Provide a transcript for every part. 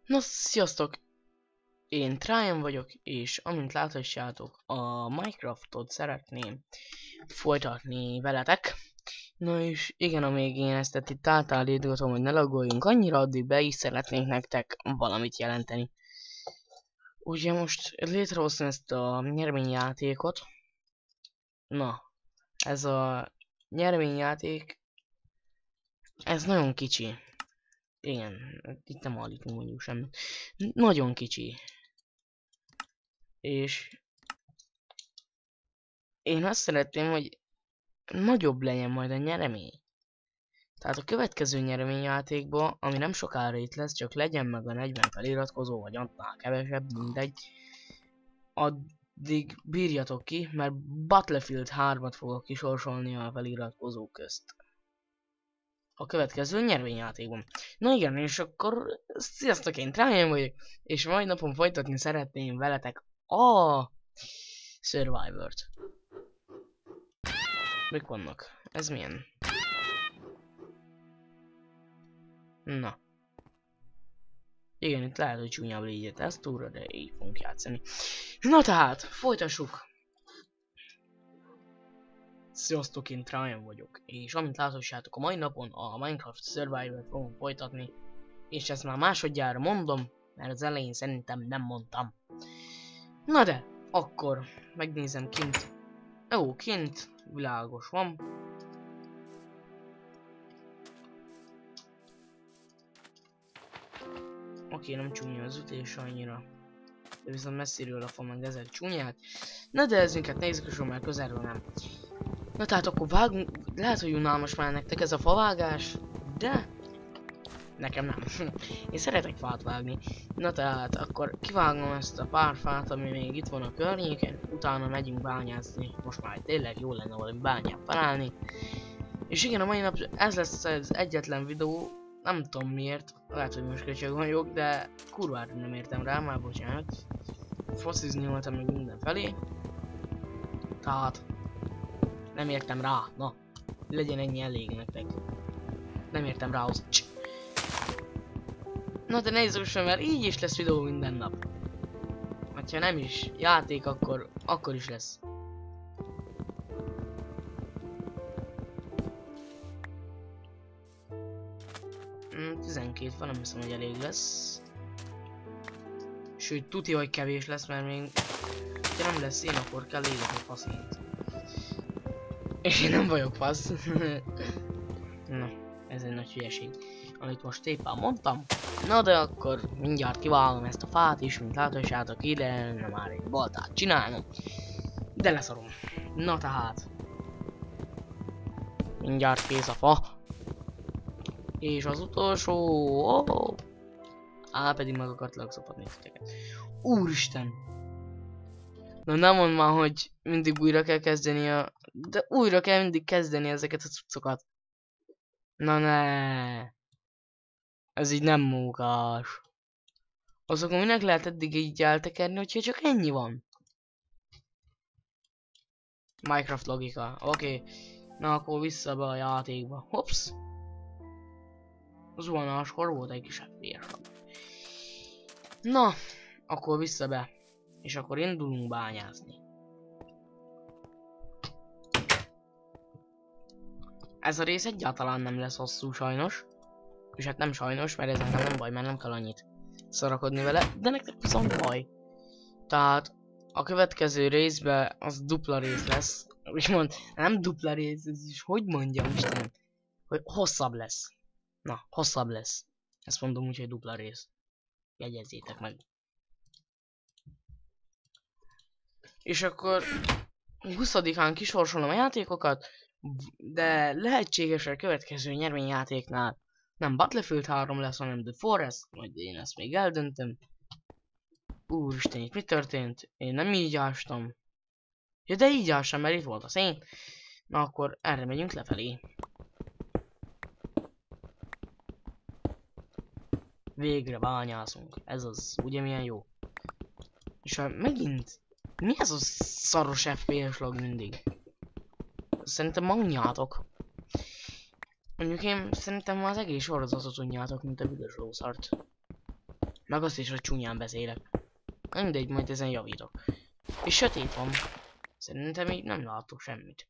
Na, sziasztok! Én Tryon vagyok, és amint láthatjátok, a Minecraftot szeretném folytatni veletek. Na és igen, amíg én ezt itt átállítgatom, hogy ne laggoljunk annyira, addig be is szeretnénk nektek valamit jelenteni. Ugye most létrehoztam ezt a nyereményjátékot. Na, ez a nyereményjáték, ez nagyon kicsi. Igen, itt nem állítunk mondjuk semmit. Nagyon kicsi. És én azt szeretném, hogy nagyobb legyen majd a nyeremény. Tehát a következő nyereményjátékban, ami nem sokára itt lesz, csak legyen meg a 40 feliratkozó, vagy annál kevesebb, mindegy. Addig bírjatok ki, mert Battlefield 3-at fogok kisorsolni a feliratkozók közt. A következő nyereményjátékban. Na igen, és akkor sziasztok, én Tryon vagyok, és mai napon folytatni szeretném veletek a Survivor-t. Mik vannak? Ez milyen? Na. Igen, itt lehet, hogy csúnyább légy a tesztúra, de így fogunk játszani. Na tehát, folytassuk! Sziasztok, én Tryon vagyok, és amint láthatjátok, a mai napon a Minecraft Survivor-t fogom folytatni, és ezt már másodjára mondom, mert az elején szerintem nem mondtam. Na de, akkor megnézem kint. Jó, kint világos van. Oké, nem csúnya az ütés annyira. De viszont messziről lefog meg ezek csúnyát. Na de ez minket nézzük, mert közelről nem. Na tehát akkor vágunk. Lehet, hogy unalmas már nektek ez a favágás, de nekem nem. Én szeretek fát vágni. Na tehát akkor kivágom ezt a pár fát, ami még itt van a környéken. Utána megyünk bányászni. Most már tényleg jó lenne valami bányát találni. És igen, a mai nap ez lesz az egyetlen videó. Nem tudom miért, lehet, hogy most köcsög vagyok, de kurvára nem értem rá, már bocsánat. Foszizni voltam meg mindenfelé. Tehát nem értem rá, na. Legyen ennyi elég nektek. Nem értem rá az. Na de nézzük, mert így is lesz videó minden nap. Ha nem is játék, akkor is lesz. Hmm, 12 van, nem hiszem, hogy elég lesz. Sőt, tuti, hogy kevés lesz, mert még ha nem lesz én, akkor kell égetni faszint. És én nem vagyok fasz. Na, ez egy nagy hülyeség, amit most éppen mondtam. Na de akkor mindjárt kivágom ezt a fát is, mint láthatjátok ide, nem már egy baltát csinálnom. De leszarom. Na tehát. Mindjárt kész a fa. És az utolsó... Oh. Á, pedig meg akartlak szopatni titeket. Úristen! Na nem mondd már, hogy mindig újra kell kezdeni a... De újra kell mindig kezdeni ezeket a cuccokat. Na ne. Ez így nem munkás. Azokon minek lehet eddig így eltekerni, hogyha csak ennyi van? Minecraft logika. Oké. Na akkor vissza be a játékba. Hops. Zuhanáskor volt egy kis FPS. Na, akkor vissza be. És akkor indulunk bányászni. Ez a rész egyáltalán nem lesz hosszú sajnos. És hát nem sajnos, mert ez nem baj, mert nem kell annyit szarakodni vele, de nektek viszont baj. Tehát a következő részben az dupla rész lesz. Úgymond nem dupla rész, ez is hogy mondjam, Istenem, hogy hosszabb lesz. Na, hosszabb lesz. Ezt mondom úgy, hogy dupla rész. Jegyezzétek meg. És akkor 20-án kisorsolom a játékokat, de lehetséges a következő nyereményjátéknál nem Battlefield 3 lesz, hanem The Forest, majd én ezt még eldöntöm. Úristen, itt mi történt? Én nem így ástam. Ja, de így ástam, mert itt volt a szén. Na akkor erre megyünk lefelé. Végre bányászunk. Ez az, ugye milyen jó. És megint... Mi ez a szaros FPS log mindig? Szerintem magnyátok. Mondjuk én szerintem az egész sorozatot unjátok, mint a büdös lószart. Meg azt is, hogy csúnyán beszélek. Mindegy, majd ezen javítok. És sötét van. Szerintem így nem látok semmit.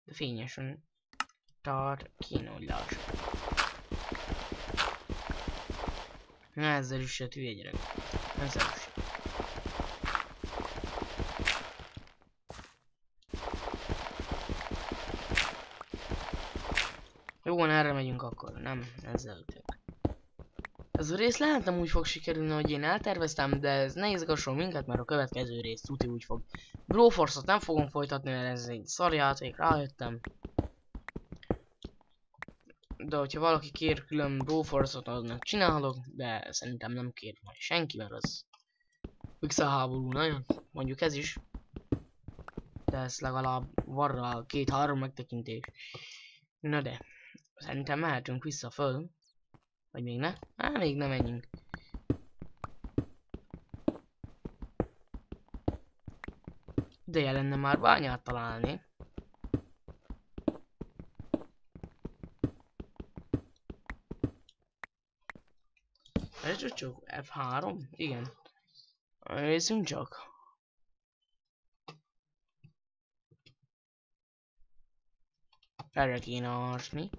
De fényesen. Tart, kéne, hogy lássuk. Na ezzel is jött hülye gyerek. Ezzel is. Jó van, erre megyünk akkor. Nem, ezzel ütök. Ez a rész lehet nem úgy fog sikerülni, hogy én elterveztem, de ez ne izgasson minket, mert a következő rész tuti úgy fog. Broforce-ot nem fogom folytatni, mert ez egy szarjáték, rájöttem. De hogyha valaki kér külön Broforce-ot, aznak csinálok, de szerintem nem kér majd senki, mert az pixel háború nagyon, mondjuk ez is. De ez legalább van rá 2-3 megtekintés. Na de, szerintem mehetünk vissza föl. Vagy még ne? Még nem menjünk. Ideje lenne már bányát találni. Ez csak F3? Igen. Nézzünk csak. Erre kéne ásni.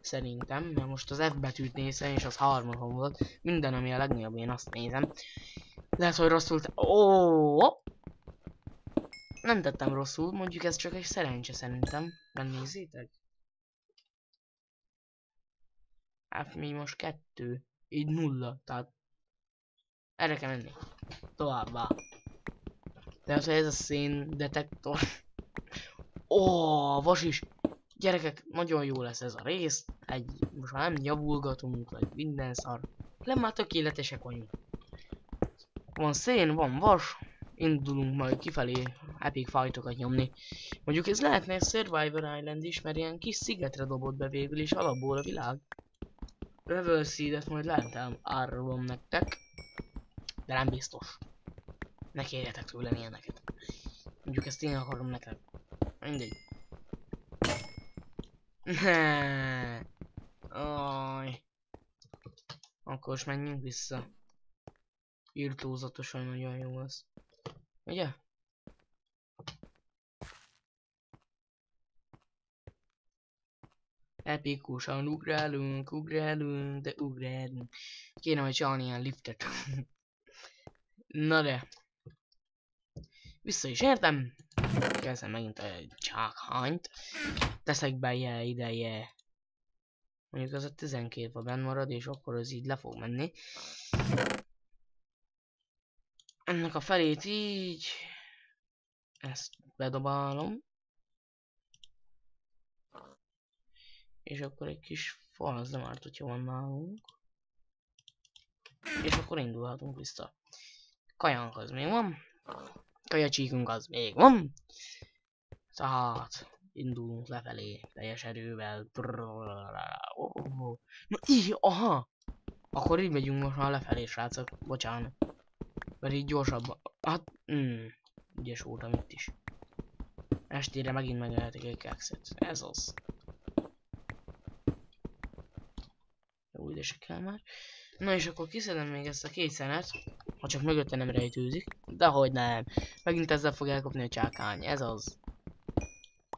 Szerintem, mert most az F betűt nézem, és az 3-on volt. Minden, ami a legnagyobb, én azt nézem. Lehet, hogy rosszul nem tettem rosszul, mondjuk ez csak egy szerencse szerintem. Megnézzétek. F mi most 2. Így 0, tehát erre kell menni. Továbbá. Tehát ez a széndetektor. Vas is. Gyerekek, nagyon jó lesz ez a rész. Most már nem javulgatunk, vagy minden szar. Nem, már tökéletesek vagyunk. Van szén, van vas. Indulunk majd kifelé epic fightokat nyomni. Mondjuk ez lehetne egy Survivor Island is, mert ilyen kis szigetre dobott be végül is alapból a világ. Level Seed-et majd lehet árulom nektek. De nem biztos. Ne kérjetek tőlem ilyeneket. Mondjuk ezt én akarom nektek. Mindegy. Akkor most menjünk vissza. Irtózatosan nagyon jó lesz. Ugye? Epikusan ugrálunk, de ugrálunk. Kéne majd csalni ilyen liftet. Na de. Vissza is értem. Kezdem megint a csákhányt. Teszek be ideje. Mondjuk az a 12-ben benn marad, és akkor az így le fog menni. Ennek a felét így. Ezt bedobálom. És akkor egy kis fal, az nem árt, hogyha van nálunk. És akkor indulhatunk vissza. Kajánk az még van. Kajacsíkunk az még van. Tehát indulunk lefelé teljes erővel. Na így, aha! Akkor így megyünk most már lefelé, srácok. Bocsánat. Mert így gyorsabban. Hát, ügyes voltam itt is. Estére megint megölhetik egy kekszet. Ez az. Jó, ide se kell már. Na és akkor kiszedem még ezt a 2 szenet. Ha csak mögötte nem rejtőzik. Dehogy nem. Megint ezzel fog elkapni a csákány. Ez az.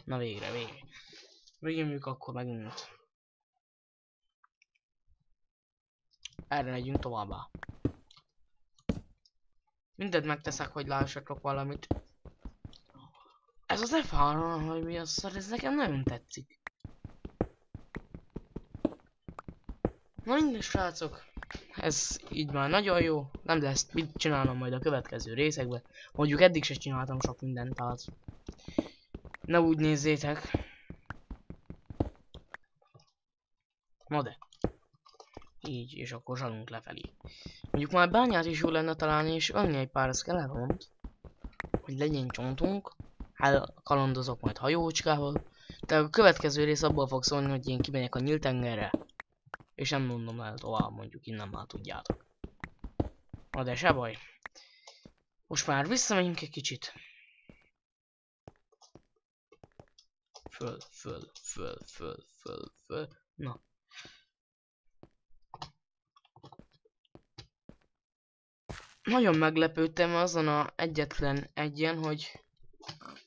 Na végre. Megnyomjuk akkor megint. Erre megyünk továbbá. Mindent megteszek, hogy lássatok valamit. Ez az F3, hogy mi az szar, ez nekem nagyon tetszik. Na minden srácok. Ez így már nagyon jó. Nem lesz mit csinálnom majd a következő részekben. Mondjuk eddig se csináltam sok mindent, tehát ne úgy nézzétek. Na de. Így, és akkor zsalunk lefelé. Mondjuk már bányát is jó lenne találni, és önni egy pár skeletont, hogy legyen csontunk. Hát kalandozok majd hajócskával. De a következő rész abból fog szólni, hogy én kimegyek a nyílt tengerre. És nem mondom el tovább, mondjuk innen már tudjátok. Na de se baj. Most már visszamegyünk egy kicsit. Föl. Na. nagyon meglepődtem azon a egyetlen egyen, hogy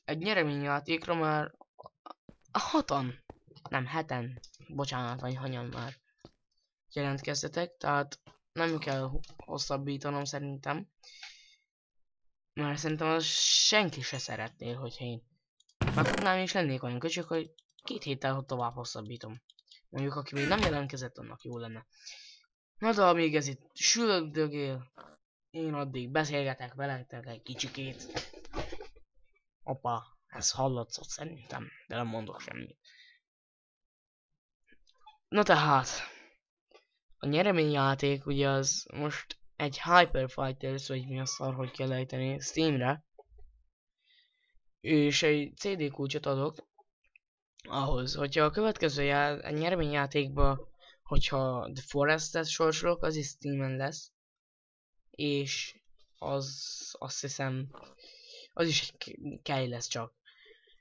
egy nyereményjátékra már hatan, nem heten, bocsánat, vagy hanyan már jelentkeztetek, tehát nem kell hosszabbítanom szerintem. Mert szerintem az senki se szeretnél, hogyha én megfognám és lennék olyan köcsök, hogy 2 héttel tovább hosszabbítom. Mondjuk aki még nem jelentkezett, annak jó lenne. Na de amíg ez itt süldögél, én addig beszélgetek veletek egy kicsikét. Opa, ez hallatszott szerintem, de nem mondok semmit. Na tehát, a nyereményjáték ugye az most egy Hyper Fighters, vagy mi a szar, hogy kell ejteni, Steamre. És egy CD kulcsot adok ahhoz, hogyha a következő nyereményjátékba, hogyha The Forest-et sorsolok, az is Steamen lesz. És az azt hiszem, az is kell lesz csak.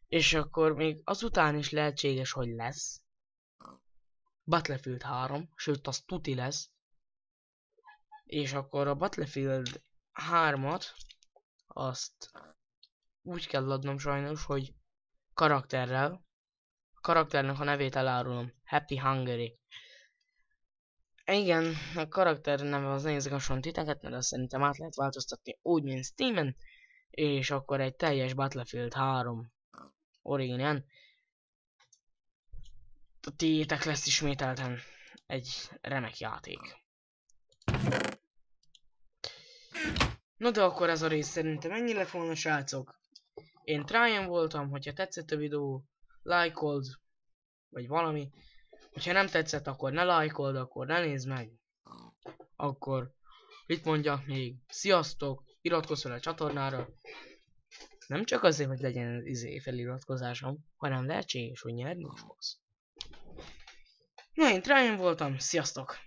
És akkor még azután is lehetséges, hogy lesz Battlefield 3, sőt az tuti lesz. És akkor a Battlefield 3-at azt úgy kell adnom sajnos, hogy karakterrel. A karakternek a nevét elárulom. Happy Hungary. Igen, a karakter neve az nézgasson titeket, mert azt szerintem át lehet változtatni úgy, mint Steamen. És akkor egy teljes Battlefield 3 Origin. A tiétek lesz ismételten egy remek játék. No de akkor ez a rész szerintem ennyi lett volna, srácok. Én Tryon voltam, hogyha tetszett a videó, lájkold, vagy valami. Hogyha nem tetszett, akkor ne lájkold, akkor ne nézd meg. Akkor mit mondjak még? Sziasztok! Iratkozz fel a csatornára. Nem csak azért, hogy legyen feliratkozásom, hanem lehetséges, hogy nyerni is fogsz. Na, én Tryon voltam, sziasztok!